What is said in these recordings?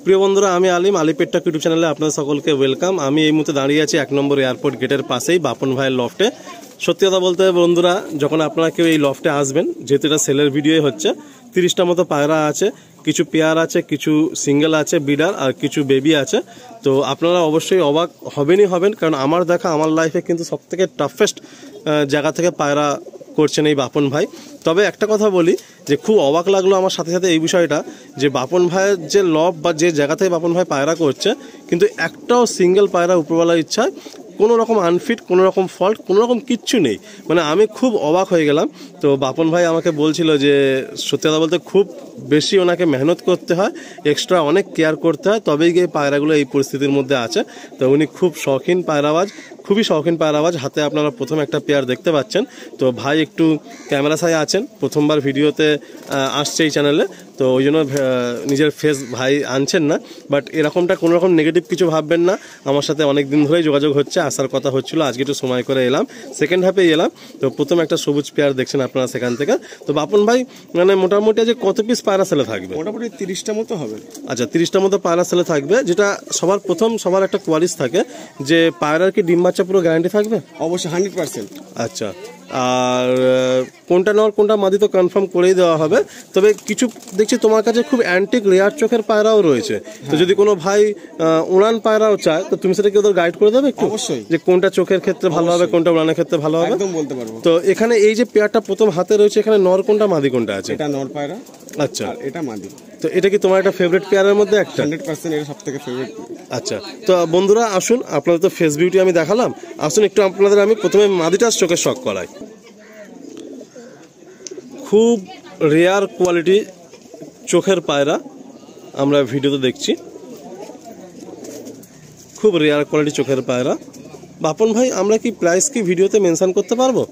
প্রিয় বন্ধুরা, আমি আলিম, আলিপেট্টাক ইউটিউব চ্যানেলে আপনাদের সকলকে ওয়েলকাম। আমি এই মুহূর্তে দাঁড়িয়ে আছি 1 নম্বর এয়ারপোর্ট গেটের পাশেই বাপন ভাইয়ের লফটে। সত্যি কথা বলতে বন্ধুরা, যখন আপনারা কেউ এই লফটে আসবেন, যেহেতু এটা সেলের ভিডিওই হচ্ছে, 30টা মতো পায়রা আছে, কিছু পেয়ার আছে, কিছু সিঙ্গেল আছে বিডার, আর কিছু বেবি আছে। তো আপনারা অবশ্যই অবাক হবেন, কারণ আমার দেখা আমার লাইফে কিন্তু সবথেকে টাফেস্ট জায়গা থেকে পায়রা করছেন এই বাপন ভাই। তবে একটা কথা বলি যে খুব অবাক লাগলো আমার সাথে সাথে এই বিষয়টা যে বাপন ভাইয়ের যে লব বা যে জায়গা থেকে বাপন ভাই পায়রা করছে, কিন্তু একটাও সিঙ্গেল পায়রা উপরওয়ালার ইচ্ছায় কোনো রকম আনফিট, কোনো রকম ফল্ট, কোনো রকম কিচ্ছু নেই। মানে আমি খুব অবাক হয়ে গেলাম। তো বাপন ভাই আমাকে বলছিল যে সত্যি কথা বলতে খুব বেশি ওনাকে মেহনত করতে হয়, এক্সট্রা অনেক কেয়ার করতে হয়, তবেই গিয়ে পায়রাগুলো এই পরিস্থিতির মধ্যে আছে। তো উনি খুব শৌখিন পায়রাবাজ, খুবই শৌখিন পায়রাবাজ। হাতে আপনারা প্রথম একটা পেয়ার দেখতে পাচ্ছেন। তো ভাই একটু ক্যামেরা সাই আছেন, প্রথমবার ভিডিওতে আসছে এই চ্যানেলে, তো ওই জন্য নিজের ফেস ভাই আনছেন না। বাট এরকমটা কোনো রকম নেগেটিভ কিছু ভাববেন না, আমার সাথে অনেক দিন ধরেই যোগাযোগ হচ্ছে, আসার কথা হচ্ছিল, আজকে একটু সময় করে এলাম, সেকেন্ড হাফে এলাম। তো প্রথম একটা সবুজ পেয়ার দেখছেন আপনারা সেখান থেকে। তো বাপন ভাই মানে মোটামুটি আজ কত পিস পায়রা সেলে থাকবে? মোটামুটি 30টা মতো হবে। আচ্ছা, 30টা মতো পায়রা সেলে থাকবে। যেটা সবার একটা কোয়ালিস থাকে যে পায়রার কি ডিম বাচ্চা পুরো গ্যারান্টি থাকবে? অবশ্যই 100%। আচ্ছা, আর কোনটা নেওয়ার কোনটা মাদি তো কনফার্ম করেই দেওয়া হবে। তবে কিছু দেখছি তোমার কাছে খুব অ্যান্টিক রেয়ার চোখের পায়রাও রয়েছে। তো যদি কোনো ভাই উড়ান পায়রাও চায়, তো তুমি সেটা কি ওদের গাইড করে দেবে একটু? অবশ্যই, যে কোনটা চোখের ক্ষেত্রে ভালো হবে, কোনটা উড়ানের ক্ষেত্রে ভালো হবে, একদম বলতে পারবো। তো এখানে এই যে পেয়ারটা প্রথম হাতে রয়েছে, এখানে নর কোনটা মাদি কোনটা আছে? এটা নর পায়রা। আচ্ছা, আর এটা মাদি। তো এটা কি তোমার একটা ফেভারিট পেয়ারের মধ্যে একটা? 100% এটা সবথেকে ফেভারিট। আচ্ছা, তো বন্ধুরা আসুন, আপনাদের তো ফেস বিউটি আমি দেখালাম, আসুন একটু আপনাদের আমি প্রথমে মাদিটার চোখের শখ করাই। খুব রেয়ার কোয়ালিটি চোখের পায়রা আমরা ভিডিওতে দেখছি, খুব রেয়ার কোয়ালিটি চোখের পায়রা। বাপন ভাই, আমরা কি প্রাইস কি ভিডিওতে মেনশন করতে পারবো?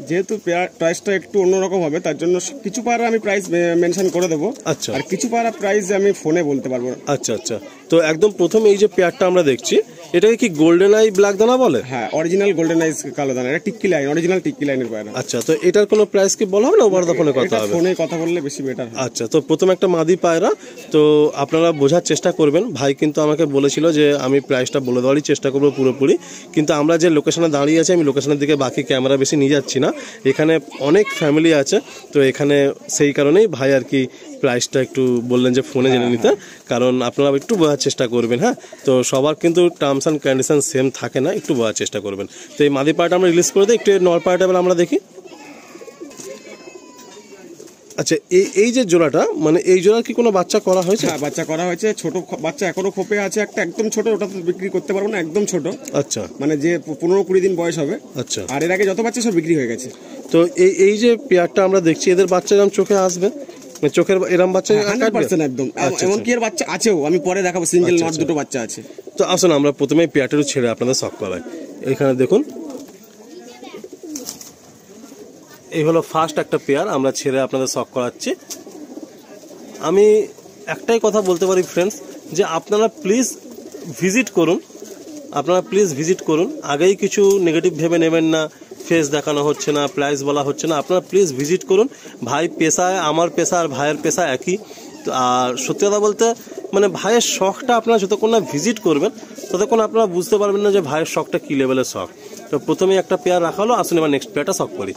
যেহেতু প্রাইসটা একটু অন্যরকম হবে, তার জন্য কিছু পায়রা আমি প্রাইস মেনশন করে দেবো। আচ্ছা, আর কিছু পায়রা প্রাইস আমি ফোনে বলতে পারবো। আচ্ছা আচ্ছা, তো একদম প্রথম এই যে পেয়ারটা আমরা দেখছি, এটাকে কি গোল্ডেন আই ব্ল্যাক দানা বলে? হ্যাঁ, অরিজিনাল গোল্ডেন আইস কালো দানা, এটা টিক্কি লাইন, অরিজিনাল টিক্কি লাইনের পায়রা। আচ্ছা, তো এটার কোনো প্রাইস কি বলা হবে না ওভার দা ফোনে কথা হবে? ফোনে কথা বললে বেশি বেটার। আচ্ছা, তো প্রথম একটা মাদি পায়রা, তো আপনারা বোঝার চেষ্টা করবেন। ভাই কিন্তু আমাকে বলেছিল যে আমি প্রাইসটা বলে দেওয়ারই চেষ্টা করবো পুরোপুরি, কিন্তু আমরা যে লোকেশনে দাঁড়িয়ে আছি, আমি লোকেশনের দিকে বাকি ক্যামেরা বেশি নিয়ে যাচ্ছি না, এখানে অনেক ফ্যামিলি আছে, তো এখানে সেই কারণেই ভাই আর কি প্রাইসটা একটু বললেন যে ফোনে জেনে নিতে, কারণ আপনারা একটু বোঝার চেষ্টা করবেন। হ্যাঁ, তো সবার কিন্তু টার্মস অ্যান্ড কন্ডিশন সেম থাকে না, একটু বোঝার চেষ্টা করবেন। তো এই মাদি পায়রাটা আমরা রিলিজ করে দিই, একটু নর পায়রাটা আমরা দেখি। আচ্ছা, এই যে জোড়াটা, মানে এই জোড়ার কি কোনো বাচ্চা করা হয়েছে? হ্যাঁ, বাচ্চা করা হয়েছে, ছোট বাচ্চা এখনো খোপে আছে, একটা একদম ছোট, ওটা তো বিক্রি করতে পারবো না, একদম ছোট। আচ্ছা, মানে যে 15-20 দিন বয়স হবে। আচ্ছা, আর এর আগে যত বাচ্চা সব বিক্রি হয়ে গেছে। তো এই যে পেয়ারটা আমরা দেখছি, এদের বাচ্চা এরকম চোখে আসবে, চোখের এরম বাচ্চা 100% একদম। এমনকি এর বাচ্চা আছেও, আমি পরে দেখাবো, সিঙ্গেল নট দুটো বাচ্চা আছে। তো আসুন আমরা প্রথমে পেয়ারটা ছেড়ে আপনাদের শখ করাই। এখানে দেখুন, এই হলো ফার্স্ট একটা পেয়ার, আমরা ছেড়ে আপনাদের শখ করাচ্ছি। আমি একটাই কথা বলতে পারি ফ্রেন্ডস, যে আপনারা প্লিজ ভিজিট করুন, আগেই কিছু নেগেটিভ ভেবে নেবেন না, ফেস দেখানো হচ্ছে না, প্রাইস বলা হচ্ছে না, আপনারা প্লিজ ভিজিট করুন। ভাই পেশায়, আমার পেশা আর ভাইয়ের পেশা একই। আর সত্যি কথা বলতে মানে ভাইয়ের শখটা আপনারা যতক্ষণ না ভিজিট করবেন, ততক্ষণ আপনারা বুঝতে পারবেন না যে ভাইয়ের শখটা কী লেভেলের শখ। তো প্রথমে একটা পেয়ার রাখা হলো, আসুন এবার নেক্সট পেয়ারটা শখ করি।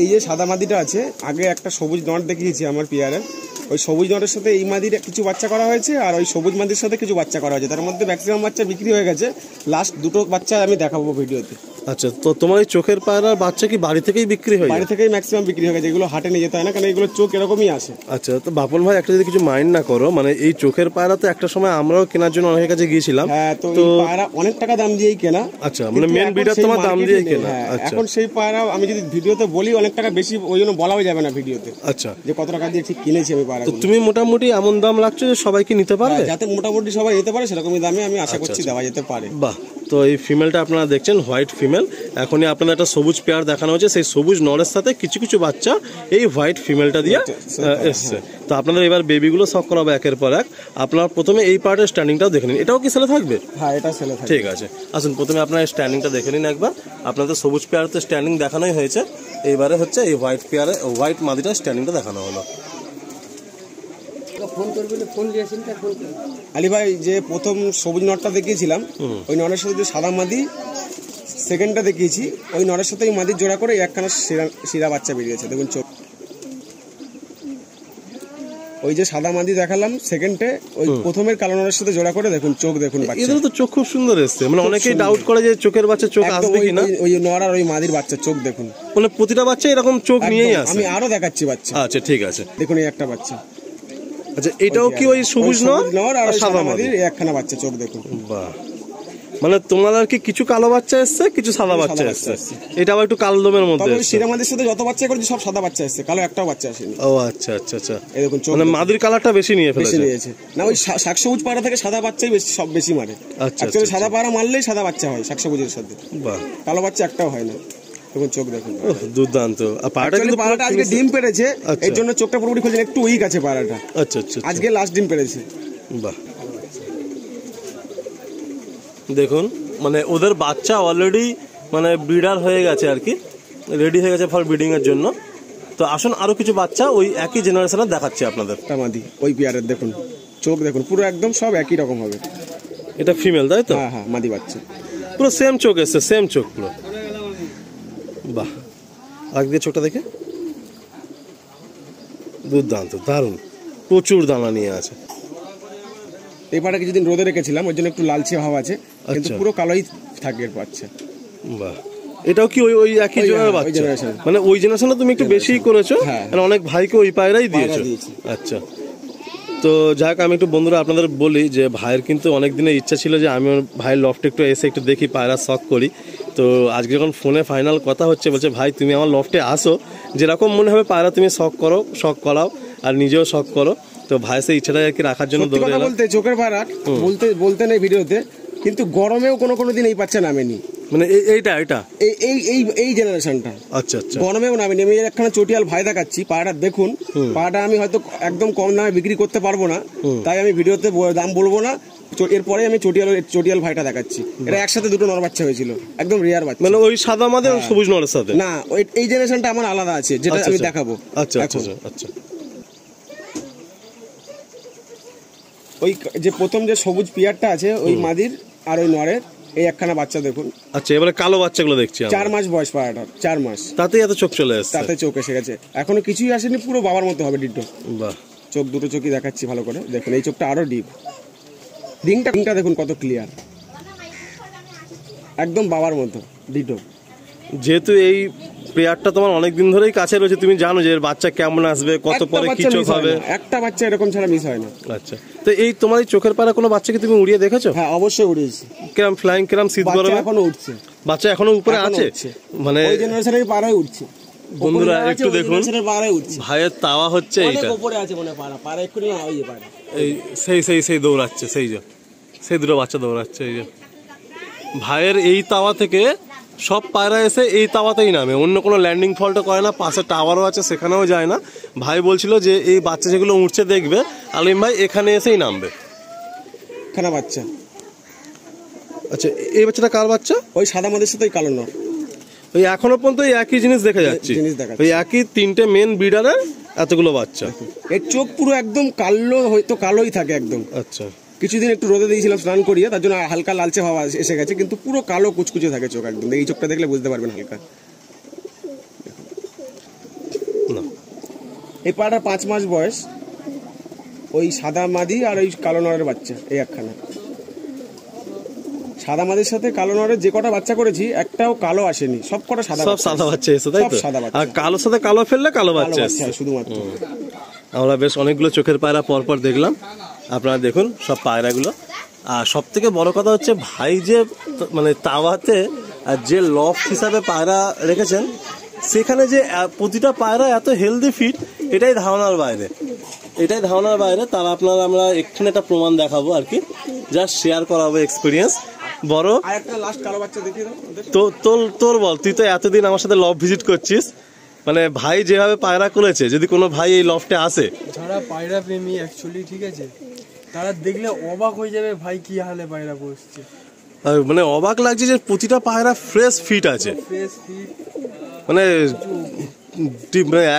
এই যে সাদা মাদিটা আছে, আগে একটা সবুজ নট দেখিয়েছি আমার পেয়ারের, ওই সবুজ নটের সাথে এই মাদির কিছু বাচ্চা করা হয়েছে, আর ওই সবুজ মাদির সাথে কিছু বাচ্চা করা হয়েছে, তার মধ্যে ম্যাক্সিমাম বাচ্চা বিক্রি হয়ে গেছে, লাস্ট দুটো বাচ্চা আমি দেখাবো ভিডিওতে। আচ্ছা, তো তোমার এই চোখের পায়রার বাচ্চা কি বাড়ি থেকেই বিক্রি হয়? বাড়ি থেকেই ম্যাক্সিমাম বিক্রি হয়ে গেছে, এগুলো হাটে নিয়ে যেতে হয় না, কারণ এগুলো চোখ এরকমই আসে। আচ্ছা, তো বাপন ভাই একটা যদি কিছু মাইন্ড না করো, মানে এই চোখের পায়রা তো একটা সময় আমরাও কেনার জন্য অনেকের কাছে গিয়েছিলাম। হ্যাঁ, তো পায়রা অনেক টাকা দাম দিয়েই কেনা। আচ্ছা, মানে মেন বিডার তোমার দাম দিয়েই কেনা। আচ্ছা, এখন সেই পায়রা আমি যদি ভিডিওতে বলি অনেক টাকা বেশি, ওই জন্য বলাও যাবে না ভিডিওতে। আচ্ছা, যে কত টাকা দিয়ে ঠিক কিনেছি আমি পায়রা। তো তুমি মোটামুটি এমন দাম রাখছো যে সবাইকে নিতে পারবে? যাতে মোটামুটি সবাই নিতে পারে সেরকমই দামে আমি আশা করছি দেওয়া যেতে পারে। বাহ, তো এই ফিমেলটা আপনারা দেখছেন, হোয়াইট ফিমেল। এখনই আপনাদের একটা সবুজ পেয়ার দেখানো হচ্ছে, সেই সবুজ নরের সাথে কিছু কিছু বাচ্চা এই হোয়াইট ফিমেলটা দিয়ে এসছে। তো আপনাদের এবার বেবিগুলো শখ করাবো একের পর এক। আপনারা প্রথমে এই পার্টের স্ট্যান্ডিংটাও দেখে নিন, এটাও কি সেলে থাকবে? হ্যাঁ, এটা সেলে থাকবে। ঠিক আছে, আসুন প্রথমে আপনার স্ট্যান্ডিংটা দেখে নিন একবার। আপনাদের সবুজ পেয়ারতে স্ট্যান্ডিং দেখানোই হয়েছে, এইবারে হচ্ছে এই হোয়াইট পেয়ারে হোয়াইট মাদিটা স্ট্যান্ডিংটা দেখানো হলো। আলী ভাই যে প্রথম সবুজ নটটা দেখিয়েছিলাম ওই নরের সাথে যে সাদা মাদি সেকেন্ডটা দেখিয়েছি, ওই নরের সাথে ওই মাদির জোড়া করে একখানা শিরা বাচ্চা বেরিয়েছে। দেখুন চোখ, ওই যে সাদা মাদি দেখালাম সেকেন্ডে, ওই প্রথমের কালো নরের সাথে জোড়া করে দেখুন চোখ, দেখুন এদের তো চোখ খুব সুন্দর এসছে, মানে অনেকেই ডাউট করে যে চোখের বাচ্চা চোখ আসবে কিনা। ওই নর আর ওই মাদির বাচ্চা চোখ দেখুন, মানে প্রতিটা বাচ্চা এরকম চোখ নিয়েই আসে। আমি আরো দেখাচ্ছি বাচ্চা। আচ্ছা ঠিক আছে, দেখুন এই একটা বাচ্চা। আচ্ছা এটাও কি ওই সবুজ নর আর সাদা মাদির একখানা বাচ্চা চোখ দেখুন। বাহ, মানে তোমার আর কি কিছু কালো বাচ্চা এসছে, কিছু সাদা বাচ্চা এসছে। এটা আবার একটু কালো দমের মধ্যে। তবে শিরা মাদির সাথে যত বাচ্চা করেছে সব সাদা বাচ্চা এসছে, কালো একটাও বাচ্চা আসেনি। ও আচ্ছা আচ্ছা আচ্ছা, এই দেখুন চোখ, মানে মাদির কালারটা বেশি নিয়ে ফেলেছে। না ওই শাক সবুজ পাড়া থেকে সাদা বাচ্চাই বেশি মারে। আচ্ছা অ্যাকচুয়ালি সাদা পাড়া মারলেই সাদা বাচ্চা হয় শাক সবুজের সাথে। বাহ, কালো বাচ্চা একটাও হয় না। দেখুন চোখ দেখুন, দুর্দান্ত। আর পাড়াটা কিন্তু পাড়াটা আজকে ডিম পেড়েছে, এর জন্য চোখটা পুরোপুরি খুলছে, একটু উইক আছে পাড়াটা। আচ্ছা আচ্ছা, আজকে লাস্ট ডিম পেড়েছে। বাহ, দেখুন মানে ওদের বাচ্চা অলরেডি মানে ব্রিডার হয়ে গেছে আর কি, রেডি হয়ে গেছে ফর ব্রিডিং এর জন্য। তো আসুন আরো কিছু বাচ্চা ওই একই জেনারেশনের দেখাচ্ছি আপনাদের। মাদি ওই পেয়ারের দেখুন চোখ দেখুন, পুরো একদম সব একই রকম হবে। এটা ফিমেল তাই তো? হ্যাঁ হ্যাঁ, মাদি বাচ্চা পুরো সেম চোখ এসছে, সেম চোখ পুরো। বাহ, আগে চোখটা দেখে দুর্দান্ত, দারুণ, প্রচুর দানা নিয়ে আছে। এই পাটা কিছুদিন রোদে রেখেছিলাম, ওই জন্য একটু লালচে ভাব আছে, কিন্তু পুরো কালোই থাকে এর বাচ্চা। বাহ, এটাও কি ওই একই জনের বাচ্চা? মানে ওই জেনারেশনে তুমি একটু বেশিই করেছো, মানে অনেক ভাইকে ওই পায়রাই দিয়েছো। আচ্ছা, তো যাক আমি একটু বন্ধুরা আপনাদের বলি যে ভাইয়ের কিন্তু অনেক দিনের ইচ্ছা ছিল যে আমি ভাইয়ের লফটে একটু এসে একটু দেখি, পায়রা শখ করি। তো আজকে যখন ফোনে ফাইনাল কথা হচ্ছে, বলছে ভাই তুমি আমার লফটে আসো, যেরকম মনে হবে পায়রা তুমি শখ করো, শখ করাও, আর নিজেও শখ করো। তো ভাই সেই ইচ্ছাটা আর কি রাখার জন্য দৌড়ে এলাম। বলতে চোখের পায়রা বলতে নেই ভিডিওতে, কিন্তু গরমেও কোনো দিন এই বাচ্চা নামেনি। মানে এইটা এই জেনারেশনটা আচ্ছা আচ্ছা, গরমেও নামেনি। আমি একখানা চটিয়াল ভাই দেখাচ্ছি, পায়রাটা দেখুন। পায়রাটা আমি হয়তো একদম কম দামে বিক্রি করতে পারবো না, তাই আমি ভিডিওতে দাম বলবো না। এরপরে আমি চটিয়াল ভাইটা দেখাচ্ছি। এটা একসাথে দুটো নর বাচ্চা হয়েছিল, একদম রেয়ার বাচ্চা। মানে ওই সাদা মাদের সবুজ নরের সাথে না, এই জেনারেশনটা আমার আলাদা আছে, যেটা আমি দেখাবো। আচ্ছা আচ্ছা আচ্ছা, ওই যে প্রথম যে সবুজ পিয়ারটা আছে ওই মাদির আর ওই নরের এই একখানা বাচ্চা দেখুন। আচ্ছা, এবারে কালো বাচ্চাগুলো দেখছি। 4 মাস বয়স পায়রাটার, 4 মাস, তাতেই এত চোখ চলে আসছে। তাতে চোখ এসে গেছে, এখনো কিছুই আসেনি, পুরো বাবার মতো হবে ডিটো। বাহ, চোখ দুটো চোখই দেখাচ্ছি ভালো করে দেখুন, এই চোখটা আরো ডিপ। রিংটা দেখুন কত ক্লিয়ার, একদম বাবার মতো ডিটো। যেহেতু এই পেয়ারটা তোমার অনেকদিন ধরেই কাছে রয়েছে, তুমি জানো যে এর বাচ্চা কেমন আসবে, কত পরে কি চোখ হবে। একটা বাচ্চা এরকম ছাড়া মিস হয় না। আচ্ছা, তো এই তোমার এই চোখের পাড়া কোনো বাচ্চাকে তুমি উড়িয়ে দেখেছো? হ্যাঁ অবশ্যই উড়িয়েছি। কিরম ফ্লাইং, কিরম শীত গরমে? এখনো উঠছে বাচ্চা, এখনো উপরে আছে, মানে ওই জেনারেশনের পাড়ায় উঠছে। বন্ধুরা একটু দেখুন, ভাইয়ের তাওয়া হচ্ছে এইটা, উপরে আছে মনে পাড়া একটু না, ওই পাড়া এই সেই দৌড়াচ্ছে, সেই দুটো বাচ্চা দৌড়াচ্ছে। এই যে ভাইয়ের এই তাওয়া থেকে সব পায়রা এসে এই তাওয়াতেই নামে, অন্য কোনো ল্যান্ডিং ফল্টও করে না। পাশে টাওয়ারও আছে, সেখানেও যায় না। ভাই বলছিল যে এই বাচ্চা যেগুলো উঠছে দেখবে আলিম ভাই এখানে এসেই নামবে। খানা বাচ্চা। আচ্ছা, এই বাচ্চাটা কার বাচ্চা? ওই সাদা মাদের সাথে কালো নর। ওই এখনো পর্যন্ত একই জিনিস দেখা যাচ্ছে, ওই একই 3টে মেন ব্রিডারের এতগুলো বাচ্চা। এর চোখ পুরো একদম কালো, হয়তো কালোই থাকে একদম। আচ্ছা, কিছুদিন একটু রোদে দিয়েছিলাম স্নান করিয়ে, তার জন্য হালকা লালচে ভাব এসে গেছে, কিন্তু পুরো কালো কুচকুচে থাকে চোখ একদম। এই চোখটা দেখলে বুঝতে পারবেন হালকা। এই পাড়ার 5 মাস বয়স, ওই সাদা মাদি আর ওই কালো নরের বাচ্চা এই একখানা। সাদা মাদির সাথে কালো নরের যে কটা বাচ্চা করেছি একটাও কালো আসেনি, সব কটা সাদা বাচ্চা এসে, তাই তো? আর কালোর সাথে কালো ফেললে কালো বাচ্চা শুধুমাত্র। আমরা বেশ অনেকগুলো চোখের পায়রা পরপর দেখলাম, আপনারা দেখুন সব পায়রাগুলো। আর সব থেকে বড় কথা হচ্ছে ভাই যে মানে তাওয়াতে যে লফট হিসাবে পায়রা রেখেছেন, সেখানে যে প্রতিটা পায়রা এত হেলদি ফিট, এটাই ধারণার বাইরে। তার আপনারা আমরা এখানে একটা প্রমাণ দেখাবো আর কি, জাস্ট শেয়ার করাবো এক্সপিরিয়েন্স। বড় তোর বল, তুই তো এতদিন আমার সাথে লফট ভিজিট করছিস, মানে ভাই যেভাবে পায়রা করেছে, যদি কোনো ভাই এই লফটে আসে, যারা পায়রা প্রেমী অ্যাকচুয়ালি, ঠিক আছে, তারা দেখলে অবাক হয়ে যাবে ভাই কি হালে পায়রা বসছে। মানে অবাক লাগছে যে প্রতিটা পায়রা ফ্রেশ ফিট আছে, মানে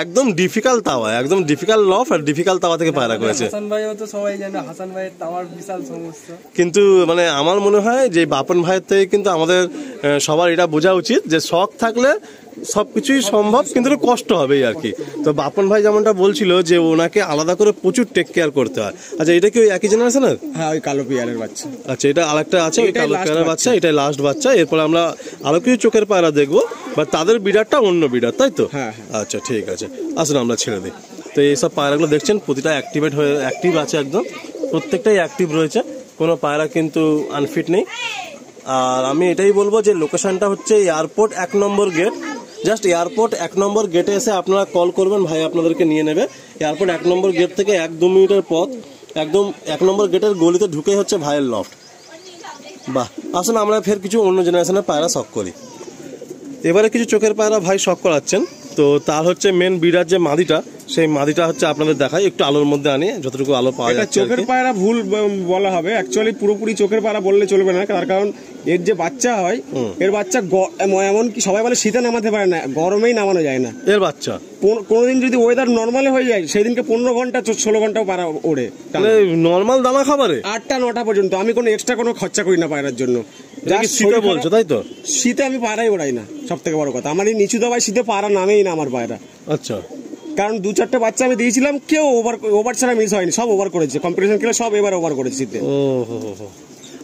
একদম ডিফিকাল্ট তাওয়া, একদম ডিফিকাল্ট লফ আর ডিফিকাল্ট তাওয়া থেকে পায়রা করেছে। হাসান ভাইও তো সবাই জানে, হাসান ভাইয়ের তাওয়ার বিশাল সমস্যা। কিন্তু মানে আমার মনে হয় যে বাপন ভাইয়ের থেকে কিন্তু আমাদের সবার এটা বোঝা উচিত যে শখ থাকলে সবকিছুই সম্ভব, কিন্তু একটু কষ্ট হবেই আর কি। তো বাপন ভাই যেমনটা বলছিল যে ওনাকে আলাদা করে প্রচুর টেক কেয়ার করতে হয়। আচ্ছা, এটা কি ওই একই জেনারেশনের? হ্যাঁ, ওই কালো পিয়ারের বাচ্চা। আচ্ছা, এটা আরেকটা আছে ওই কালো পেয়ারের বাচ্চা, এটাই লাস্ট বাচ্চা। এরপর আমরা আরো কিছু চোখের পায়রা দেখবো, বা তাদের বিডারটা অন্য বিডার, তাই তো? হ্যাঁ। আচ্ছা, ঠিক আছে, আসুন আমরা ছেড়ে দিই। তো এইসব পায়রাগুলো দেখছেন প্রতিটা অ্যাক্টিভেট হয়ে অ্যাক্টিভ আছে, একদম প্রত্যেকটাই অ্যাক্টিভ রয়েছে, কোনো পায়রা কিন্তু আনফিট নেই। আর আমি এটাই বলবো যে লোকেশনটা হচ্ছে এয়ারপোর্ট 1 নম্বর গেট। জাস্ট এয়ারপোর্ট 1 নম্বর গেটে এসে আপনারা কল করবেন, ভাই আপনাদেরকে নিয়ে নেবে। এয়ারপোর্ট 1 নম্বর গেট থেকে 1-2 মিনিটের পথ, একদম 1 নম্বর গেটের গলিতে ঢুকে হচ্ছে ভাইয়ের লফট। বাহ, আসুন আমরা ফের কিছু অন্য জেনারেশনের পায়রা শখ করি। এবারে কিছু চোখের পায়রা ভাই শখ করাচ্ছেন। তো তার হচ্ছে মেন বিডার যে মাদিটা, সেই মাদিটা হচ্ছে আপনাদের দেখাই, একটু আলোর মধ্যে আনি যতটুকু আলো পাওয়া এটা যাচ্ছে। চোখের পায়রা ভুল বলা হবে, অ্যাকচুয়ালি পুরোপুরি চোখের পায়রা বললে চলবে না, তার কারণ এর যে বাচ্চা হয়, এর বাচ্চা এমন কি সবাই বলে শীতে নামাতে পারে না, গরমেই নামানো যায় না এর বাচ্চা। কোনোদিন যদি ওয়েদার নর্মালে হয়ে যায়, সেই দিনকে 15 ঘন্টা 16 ঘন্টাও পায়রা ওড়ে, নর্মাল দানা খাবারে 8টা-9টা পর্যন্ত। আমি কোনো এক্সট্রা কোনো খরচা করি না পায়রার জন্য। শীতে বলছো তাই তো? শীতে আমি পায়রাই ওড়াই না, সব থেকে বড় কথা। আমার এই নিচু দাবায় শীতে পায়রা নামেই না আমার পায়রা। আচ্ছা, কারণ 2-4টে বাচ্চা আমি দিয়েছিলাম, কেউ ওভার ছাড়া মিস হয়নি, সব ওভার করেছে। কম্পিটিশন খেলে সব এবার ওভার করেছে শীতে। ও হো।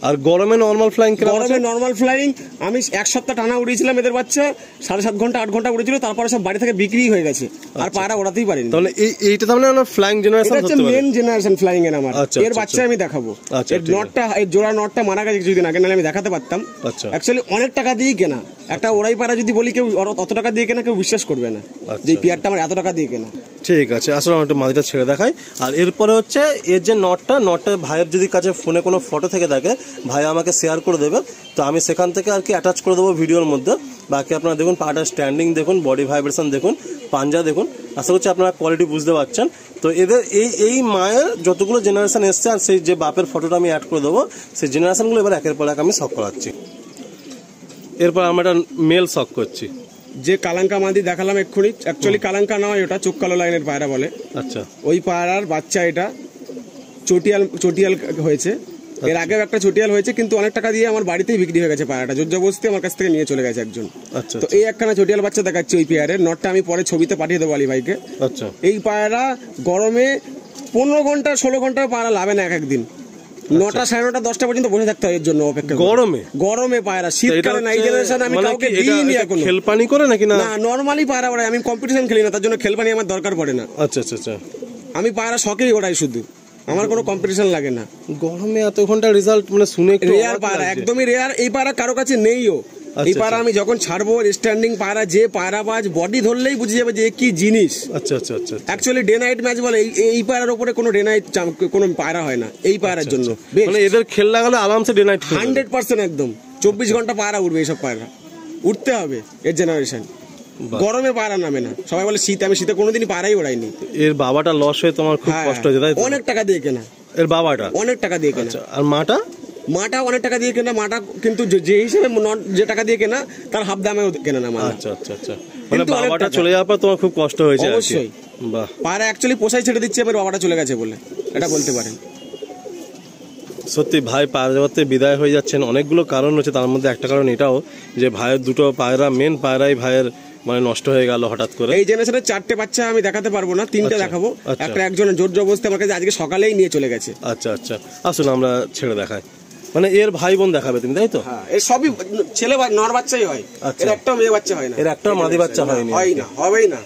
আর গরমে নর্মাল ফ্লাইং? গরমে নর্মাল ফ্লাইং আমি 1 সপ্তাহ টানা উড়িয়েছিলাম এদের বাচ্চা, 7.5 ঘন্টা 8 ঘন্টা উড়েছিল, তারপরে সব বাড়ি থেকে বিক্রি হয়ে গেছে, আর পায়রা ওড়াতেই পারিনি। তাহলে এইটা তাহলে আমরা ফ্লাইং জেনারেশন হতে পারে, মেন জেনারেশন ফ্লাইং এর আমার। এর বাচ্চা আমি দেখাবো। এর নটটা, এই জোড়া নটটা মারা গেছে কিছুদিন আগে, নাহলে আমি দেখাতে পারতাম। আচ্ছা, অ্যাকচুয়ালি অনেক টাকা দিয়ে কেনা একটা ওড়াই পায়রা, যদি বলি কেউ অত টাকা দিয়ে কেনা, কেউ বিশ্বাস করবে না যে পেয়ারটা আমার এত টাকা দিয়ে কেনা। ঠিক আছে, আসলে আমরা একটু মাদিটা ছেড়ে দেখাই। আর এরপরে হচ্ছে এর যে নটটা ভাইয়ের যদি কাছে ফোনে কোনো ফটো থেকে থাকে, ভাই আমাকে শেয়ার করে দেবে, তো আমি সেখান থেকে আর কি অ্যাটাচ করে দেবো ভিডিওর মধ্যে। বাকি আপনারা দেখুন, পাটা স্ট্যান্ডিং দেখুন, বডি ভাইব্রেশন দেখুন, পাঞ্জা দেখুন, আশা করছি আপনারা কোয়ালিটি বুঝতে পারছেন। তো এদের এই মায়ের যতগুলো জেনারেশন এসছে, আর সেই যে বাপের ফটোটা আমি অ্যাড করে দেবো, সেই জেনারেশনগুলো এবার একের পর এক আমি শখ করাচ্ছি। এরপর আমরা একটা মেল শখ করছি। যে কালাঙ্কা মাদি দেখালাম এক্ষুনি, অ্যাকচুয়ালি কালাঙ্কা নয়, ওটা চোখ কালো লাইনের পায়রা বলে। আচ্ছা, ওই পায়রার বাচ্চা এটা চটিয়াল হয়েছে। এর আগেও একটা চটিয়াল হয়েছে, কিন্তু অনেক টাকা দিয়ে আমার বাড়িতেই বিক্রি হয়ে গেছে পায়রাটা, জোরজবস্তি আমার কাছ থেকে নিয়ে চলে গেছে একজন। আচ্ছা, তো এই একখানা চটিয়াল বাচ্চা দেখাচ্ছি ওই পেয়ারের। নটটা আমি পরে ছবিতে পাঠিয়ে দেবো আলী ভাইকে। আচ্ছা, এই পায়রা গরমে 15 ঘন্টা 16 ঘন্টা পায়রা লাভে না একদিন। 9টা 9:30 10টা পর্যন্ত বসে থাকতে হয় এর জন্য অপেক্ষা। গরমে পায়রা, শীতকালে নাই জেনারেশন আমি কাউকে দিইনি এখনো। খেলপানি করে নাকি? না, নরমালি পায়রা ওড়াই, আমি কম্পিটিশন খেলি না, তার জন্য খেলপানি আমার দরকার পড়ে না। আচ্ছা আচ্ছা আচ্ছা, আমি পায়রা শখেই ওড়াই শুধু, আমার কোনো কম্পিটিশন লাগে না। গরমে এত ঘন্টা রেজাল্ট মানে শুনে রেয়ার পায়রা, একদমই রেয়ার। এই পায়রা কারো কাছে নেইও। এই পায়রা আমি যখন ছাড়বো স্ট্যান্ডিং পায়রা, যে পায়রাবাজ বডি ধরলেই বুঝে যাবে যে কি জিনিস। আচ্ছা আচ্ছা আচ্ছা, অ্যাকচুয়ালি ডে নাইট ম্যাচ বলে, এই পায়রার উপরে কোনো ডে নাইট কোনো পায়রা হয় না এই পায়রার জন্য। মানে এদের খেল লাগালে আরামসে ডে নাইট 100% একদম 24 ঘন্টা পায়রা উঠবে। এইসব পায়রা উঠতে হবে, এর জেনারেশন। গরমে পায়রা নামে না, সবাই বলে শীত, আমি শীতে কোনোদিনই পায়রাই ওড়াইনি। এর বাবাটা লস হয়ে তোমার খুব কষ্ট হয়েছে তাই তো? অনেক টাকা দিয়ে কেনা এর বাবাটা, অনেক টাকা দিয়ে কেনা। আর মাটা অনেক টাকা দিয়ে কেনা। মাটা কিন্তু যে হিসেবে যে টাকা দিয়ে কেনা, তার হাফ দামেও কেনা না মাটা। আচ্ছা আচ্ছা আচ্ছা, মানে বাবাটা চলে যাওয়ার পর তোমার খুব কষ্ট হয়েছে? অবশ্যই। বাহ, পায়রা অ্যাকচুয়ালি পোষাই ছেড়ে দিচ্ছে, এবার বাবাটা চলে গেছে বলে এটা বলতে পারেন। সত্যি ভাই পায়রা জগতে বিদায় হয়ে যাচ্ছেন, অনেকগুলো কারণ হচ্ছে, তার মধ্যে একটা কারণ এটাও যে ভাইয়ের দুটো পায়রা, মেন পায়রাই ভাইয়ের মানে নষ্ট হয়ে গেল হঠাৎ করে। এই জেনারেশনের 4টে বাচ্চা আমি দেখাতে পারবো না, 3টে দেখাবো। একটা একজন জোর জবরদস্তি আমার কাছে আজকে সকালেই নিয়ে চলে গেছে। আচ্ছা আচ্ছা, আসুন আমরা ছেড়ে দেখাই। মানে এর ভাই বোন দেখাবে তুমি তাই তো? হ্যাঁ, এর সবই ছেলে নর বাচ্চাই হয়, এর একটা মেয়ে বাচ্চা হয় না। এর একটা মাদি বাচ্চা হয়নি? হয় না, হবেই না।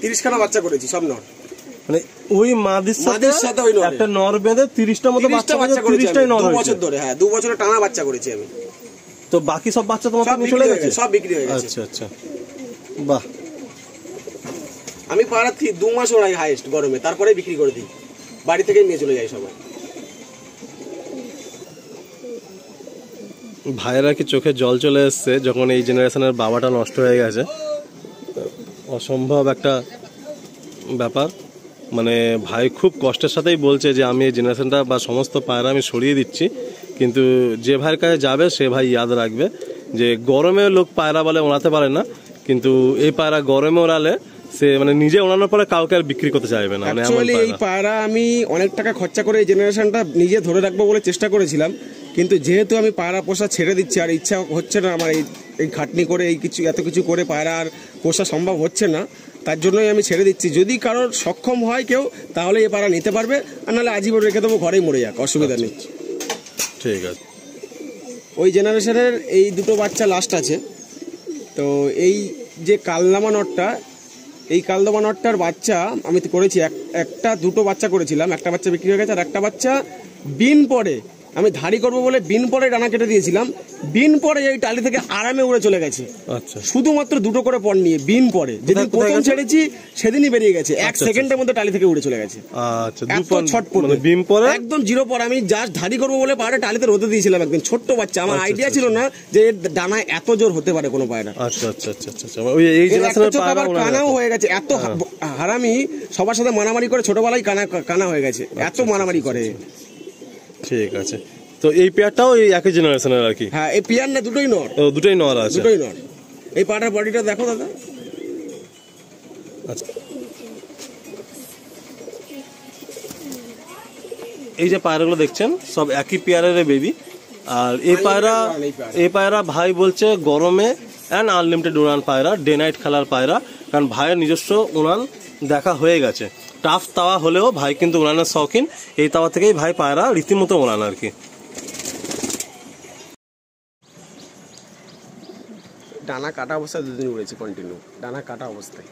30খানা বাচ্চা করেছি, সব নর। মানে ওই মাদির সাথে একটা নর বেঁধে 30টা মতো বাচ্চা করেছি 2 বছর ধরে। হ্যাঁ, 2 বছরে টানা বাচ্চা করেছি আমি। তো বাকি সব বাচ্চা তোমার কাছে চলে গেছে? সব বিক্রি হয়ে গেছে। আচ্ছা আচ্ছা, বাহ। আমি পায়রা 2 মাস ওড়াই হাইয়েস্ট গরমে, তারপরে বিক্রি করে দিই, বাড়ি থেকে নিয়ে চলে যাই সবাই। ভাইয়েরা কি চোখে জল চলে এসছে যখন এই জেনারেশনের বাবাটা নষ্ট হয়ে গেছে? অসম্ভব একটা ব্যাপার। মানে ভাই খুব কষ্টের সাথেই বলছে যে আমি এই জেনারেশনটা বা সমস্ত পায়রা আমি সরিয়ে দিচ্ছি, কিন্তু যে ভাইয়ের কাছে যাবে সে ভাই ইয়াদ রাখবে যে গরমে লোক পায়রা বলে ওড়াতে পারে না, কিন্তু এই পায়রা গরমে ওড়ালে সে মানে নিজে ওড়ানোর পরে কাউকে আর বিক্রি করতে চাইবে না, মানে এমন অ্যাকচুয়ালি এই পায়রা। পায়রা আমি অনেক টাকা খরচা করে এই জেনারেশনটা নিজে ধরে রাখবো বলে চেষ্টা করেছিলাম, কিন্তু যেহেতু আমি পায়রা পোষা ছেড়ে দিচ্ছি আর ইচ্ছা হচ্ছে না আমার এই খাটনি করে এই কিছু এত কিছু করে পায়রা আর পোষা সম্ভব হচ্ছে না, তার জন্যই আমি ছেড়ে দিচ্ছি। যদি কারোর সক্ষম হয় কেউ তাহলে এই পায়রা নিতে পারবে, আর নাহলে আজীবন রেখে দেবো, ঘরেই মরে যাক, অসুবিধা নেই। ঠিক আছে। ওই জেনারেশনের এই দুটো বাচ্চা লাস্ট আছে। তো এই যে কালনামা নটটা, এই কালনামা নটটার বাচ্চা আমি তো করেছি একটা দুটো বাচ্চা করেছিলাম, একটা বাচ্চা বিক্রি হয়ে গেছে আর একটা বাচ্চা বিন পরে আমি ধাড়ি করবো বলে বিন পরে ডানা কেটে দিয়েছিলাম, বিন পরে এই টালি থেকে আরামে উড়ে চলে গেছে, আচ্ছা শুধুমাত্র দুটো করে পর নিয়ে বিন পরে। যেদিন কোথায় প্রথম গেছে? ছেড়েছি সেদিনই বেরিয়ে গেছে, এক সেকেন্ডের মধ্যে টালি থেকে উড়ে চলে গেছে। আচ্ছা, এত ছটপট, মানে বিম পরে একদম জিরো পর। আমি জাস্ট ধাড়ি করবো বলে পায়রা টালিতে রোদে দিয়েছিলাম, একদম ছোট্ট বাচ্চা, আমার আইডিয়া ছিল না যে এর ডানায় এত জোর হতে পারে কোনো পায়রা। আচ্ছা আচ্ছা আচ্ছা আচ্ছা, ওই এই এর একটা জেনারেশনের চোখ পায়রা আবার ওড়ানো কানাও যায়। হয়ে গেছে, এত হারামি, সবার সাথে মারামারি করে ছোটবেলায় কানা হয়ে গেছে, এত মারামারি করে। ঠিক আছে, তো এই পেয়ারটাও এই একই জেনারেশনের আর কি? হ্যাঁ, এই পিয়ার না দুটোই নর, ও, দুটোই নর আছে। দুটোই নর। এই পাটার বডিটা দেখো দাদা। আচ্ছা, এই যে পায়রাগুলো দেখছেন সব একই পেয়ারের বেবি। আর এই পায়রা ভাই বলছে গরমে অ্যান্ড আনলিমিটেড উড়ান পায়রা, ডে নাইট খেলার পায়রা, কারণ ভাইয়ের নিজস্ব উড়ান দেখা হয়ে গেছে। টাফ তাওয়া হলেও ভাই কিন্তু উড়ানের শৌখিন, এই তাওয়া থেকেই ভাই পায়রা রীতিমতো উড়ান আর কি। ডানা কাটা অবস্থায় দুদিন উড়েছে কন্টিনিউ, ডানা কাটা অবস্থায়।